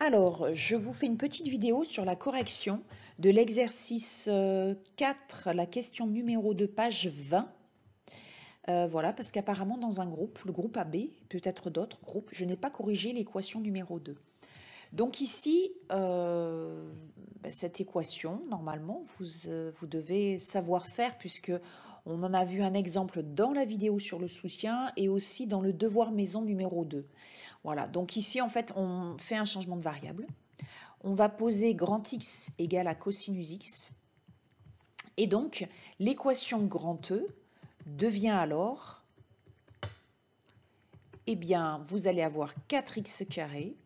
Alors, je vous fais une petite vidéo sur la correction de l'exercice 4, la question numéro 2, page 20. Voilà, parce qu'apparemment dans un groupe, le groupe AB, peut-être d'autres groupes, je n'ai pas corrigé l'équation numéro 2. Donc ici, cette équation, normalement, vous devez savoir faire puisque on en a vu un exemple dans la vidéo sur le soutien et aussi dans le devoir maison numéro 2. Voilà, donc ici, en fait, on fait un changement de variable. On va poser grand X égale à cosinus X. Et donc, l'équation grand E devient alors, eh bien, vous allez avoir 4x carré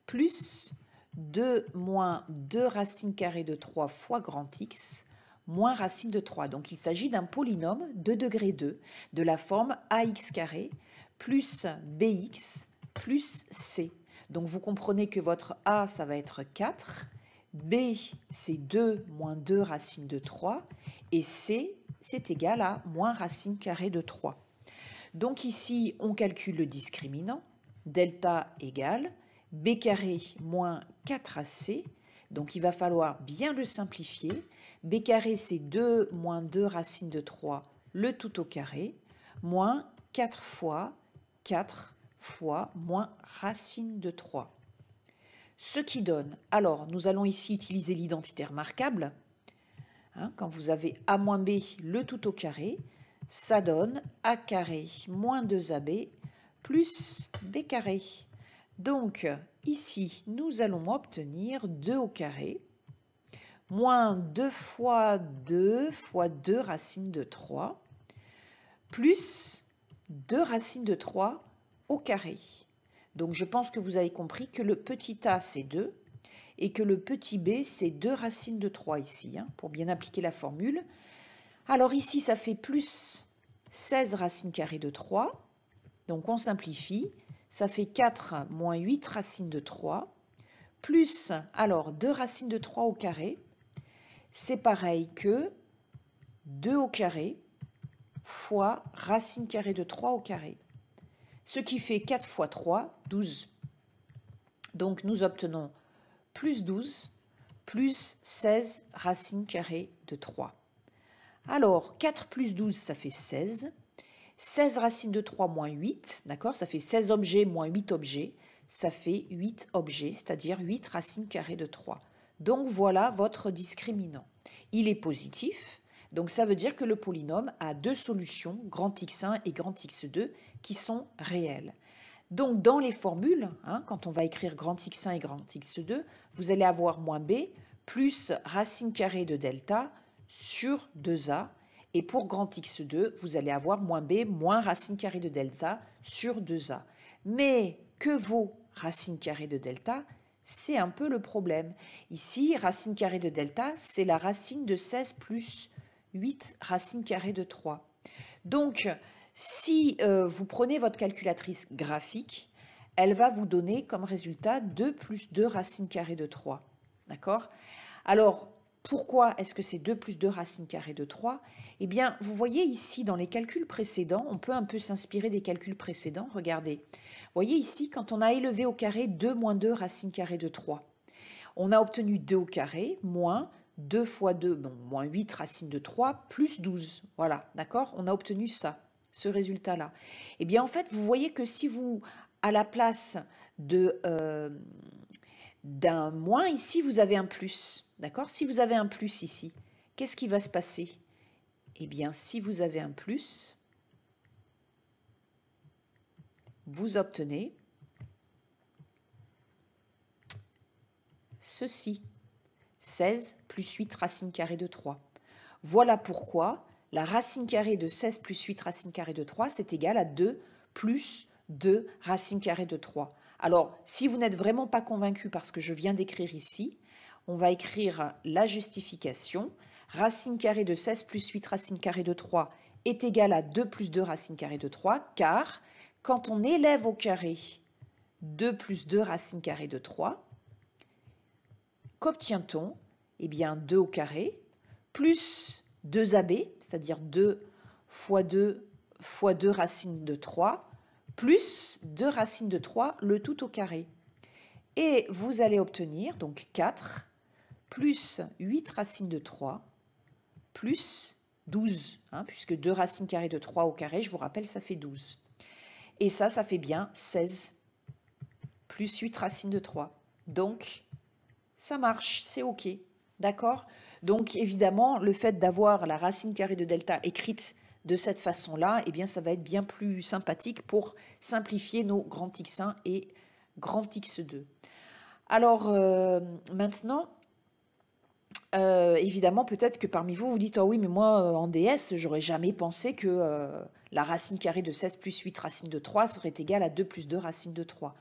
plus 2 moins 2 racines carrées de 3 fois grand X moins racine de 3. Donc, il s'agit d'un polynôme de degré 2 de la forme ax carré plus bx plus c. Donc, vous comprenez que votre a, ça va être 4, b, c'est 2 moins 2 racine de 3, et c, c'est égal à moins racine carrée de 3. Donc ici, on calcule le discriminant, delta égale b carré moins 4ac, donc il va falloir bien le simplifier. B carré, c'est 2 moins 2 racine de 3, le tout au carré, moins 4 fois 4 fois moins racine de 3. Ce qui donne, alors nous allons ici utiliser l'identité remarquable, quand vous avez a moins b, le tout au carré, ça donne a carré moins 2ab plus b carré. Donc ici, nous allons obtenir 2 au carré moins 2 fois 2 racine de 3 plus 2 racines de 3 au carré. Donc je pense que vous avez compris que le petit a c'est 2 et que le petit b c'est 2 racines de 3 ici, pour bien appliquer la formule. Alors ici ça fait plus 16 racines carrées de 3, donc on simplifie, ça fait 4 moins 8 racines de 3, plus, alors 2 racines de 3 au carré, c'est pareil que 2 au carré fois racine carrée de 3 au carré. Ce qui fait 4 fois 3, 12. Donc nous obtenons plus 12 plus 16 racine carrée de 3. Alors 4 plus 12, ça fait 16. 16 racines de 3 moins 8, d'accord, ça fait 16 objets moins 8 objets, ça fait 8 objets, c'est-à-dire 8 racines carrées de 3. Donc voilà votre discriminant. Il est positif, donc ça veut dire que le polynôme a deux solutions, grand x1 et grand x2, qui sont réelles. Donc dans les formules, quand on va écrire grand x1 et grand x2, vous allez avoir moins b plus racine carrée de delta sur 2a. Et pour grand x2, vous allez avoir moins b moins racine carrée de delta sur 2a. Mais que vaut racine carrée de delta? C'est un peu le problème. Ici, racine carrée de delta, c'est la racine de 16 plus 8 racine carrée de 3. Donc, si vous prenez votre calculatrice graphique, elle va vous donner comme résultat 2 plus 2 racine carrée de 3. D'accord? Alors, pourquoi est-ce que c'est 2 plus 2 racine carrée de 3? Eh bien, vous voyez ici, dans les calculs précédents, on peut un peu s'inspirer des calculs précédents. Regardez. Vous voyez ici, quand on a élevé au carré 2 moins 2 racine carrée de 3, on a obtenu 2 au carré moins 2 fois 2, bon, moins 8 racine de 3, plus 12. Voilà, d'accord? On a obtenu ça, ce résultat-là. Eh bien, en fait, vous voyez que si vous, à la place d'un moins ici, vous avez un plus. D'accord? Si vous avez un plus ici, qu'est-ce qui va se passer? Eh bien, si vous avez un plus, vous obtenez ceci. 16 plus 8 racine carrée de 3. Voilà pourquoi la racine carrée de 16 plus 8 racine carrée de 3, c'est égal à 2 plus 2 racine carrée de 3. Alors, si vous n'êtes vraiment pas convaincu par ce que je viens d'écrire ici, on va écrire la justification. Racine carrée de 16 plus 8 racine carrée de 3 est égal à 2 plus 2 racine carrée de 3, car quand on élève au carré 2 plus 2 racine carrée de 3, qu'obtient-on? Eh bien, 2 au carré plus 2ab, c'est-à-dire 2 fois 2 fois 2 racines de 3, plus 2 racines de 3, le tout au carré. Et vous allez obtenir donc 4 plus 8 racines de 3 plus 12, puisque 2 racines carrées de 3 au carré, je vous rappelle, ça fait 12. Et ça fait bien 16 plus 8 racines de 3. Donc, ça marche, c'est OK. D'accord? Donc, évidemment, le fait d'avoir la racine carrée de delta écrite de cette façon-là, eh bien, ça va être bien plus sympathique pour simplifier nos grands x1 et grand x2. Alors, maintenant, évidemment, peut-être que parmi vous, vous dites « Ah oui, mais moi, en DS, j'aurais jamais pensé que la racine carrée de 16 plus 8 racines de 3 serait égale à 2 plus 2 racines de 3. »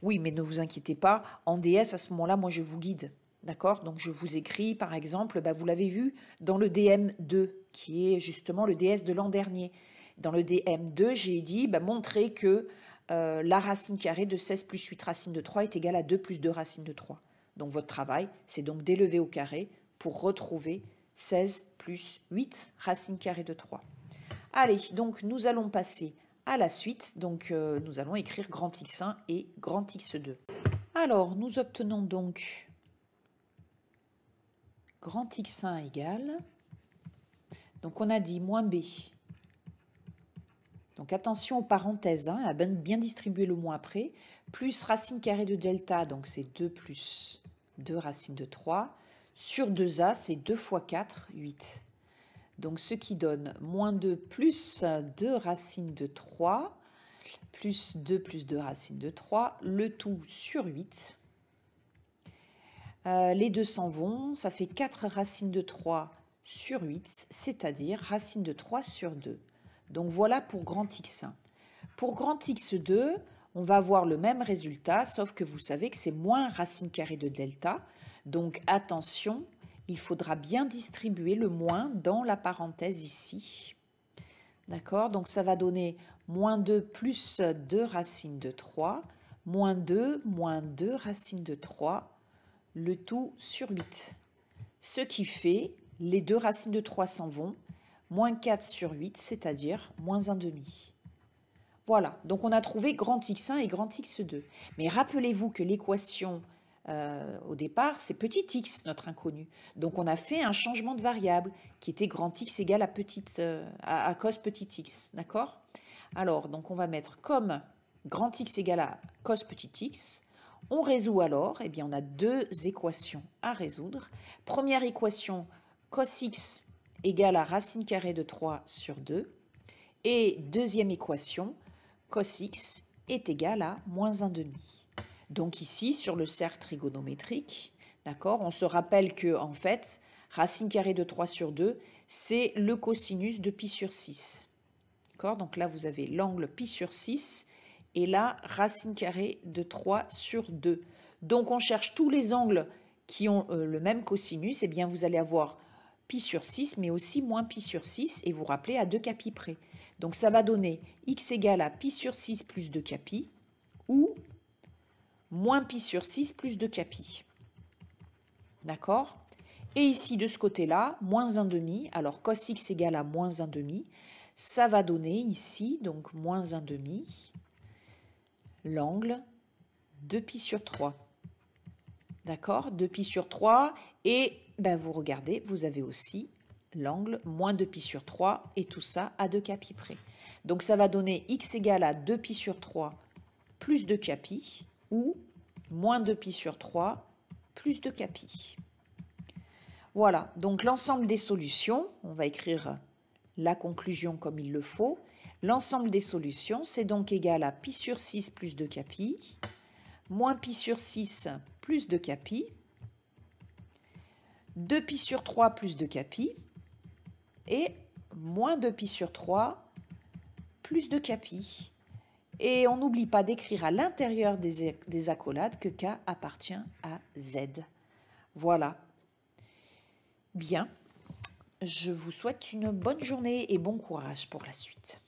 Oui, mais ne vous inquiétez pas, en DS, à ce moment-là, moi, je vous guide. D'accord? Donc, je vous écris, par exemple, vous l'avez vu dans le DM2, qui est justement le DS de l'an dernier. Dans le DM2, j'ai dit montrer que la racine carrée de 16 plus 8 racines de 3 est égale à 2 plus 2 racines de 3. Donc, votre travail, c'est donc d'élever au carré pour retrouver 16 plus 8 racines carrées de 3. Allez, donc nous allons passer à la suite. Donc, nous allons écrire grand X1 et grand X2. Alors, nous obtenons donc grand X1 égale, donc on a dit moins B. Donc attention aux parenthèses, à bien distribuer le moins après, plus racine carrée de delta, donc c'est 2 plus 2 racines de 3, sur 2A, c'est 2 fois 4, 8. Donc ce qui donne moins 2 plus 2 racines de 3, plus 2 racines de 3, le tout sur 8. Les deux s'en vont, ça fait 4 racines de 3 sur 8, c'est-à-dire racine de 3 sur 2. Donc voilà pour grand X1. Pour grand X2, on va avoir le même résultat, sauf que vous savez que c'est moins racine carrée de delta. Donc attention, il faudra bien distribuer le moins dans la parenthèse ici. D'accord? Donc ça va donner moins 2 plus 2 racines de 3, moins 2 racines de 3, le tout sur 8. Ce qui fait, les 2 racines de 3 s'en vont, moins 4 sur 8, c'est-à-dire moins 1 demi. Voilà, donc on a trouvé grand X1 et grand X2. Mais rappelez-vous que l'équation, au départ, c'est petit x, notre inconnu. Donc on a fait un changement de variable qui était grand X égale à cos petit x, d'accord? Alors, donc on va mettre comme grand X égale à cos petit x. On résout alors, eh bien on a deux équations à résoudre. Première équation, cos x égale à racine carrée de 3 sur 2. Et deuxième équation, cos x est égal à moins 1 demi. Donc ici, sur le cercle trigonométrique, d'accord, on se rappelle que, en fait, racine carrée de 3 sur 2, c'est le cosinus de pi sur 6. D'accord, donc là, vous avez l'angle pi sur 6 et là, racine carrée de 3 sur 2. Donc, on cherche tous les angles qui ont le même cosinus. Eh bien, vous allez avoir pi sur 6, mais aussi moins pi sur 6, et vous rappelez à 2 capi près. Donc, ça va donner x égale à pi sur 6 plus 2 capi, ou moins pi sur 6 plus 2 capi. D'accord? Et ici, de ce côté-là, moins 1 demi. Alors, cos x égale à moins 1 demi. Ça va donner ici, donc moins 1 demi, l'angle 2 pi sur 3. D'accord? 2 pi sur 3. Et vous regardez, vous avez aussi l'angle moins 2 pi sur 3. Et tout ça à 2 capi près. Donc, ça va donner x égale à 2 pi sur 3 plus 2 capi, ou moins 2 pi sur 3 plus 2 capi. Voilà, donc l'ensemble des solutions, on va écrire la conclusion comme il le faut. L'ensemble des solutions, c'est donc égal à pi sur 6 plus 2 capi, moins pi sur 6 plus 2 capi, 2 pi sur 3 plus 2 capi, et moins 2 pi sur 3 plus 2 capi. Et on n'oublie pas d'écrire à l'intérieur des accolades que K appartient à Z. Voilà. Bien. Je vous souhaite une bonne journée et bon courage pour la suite.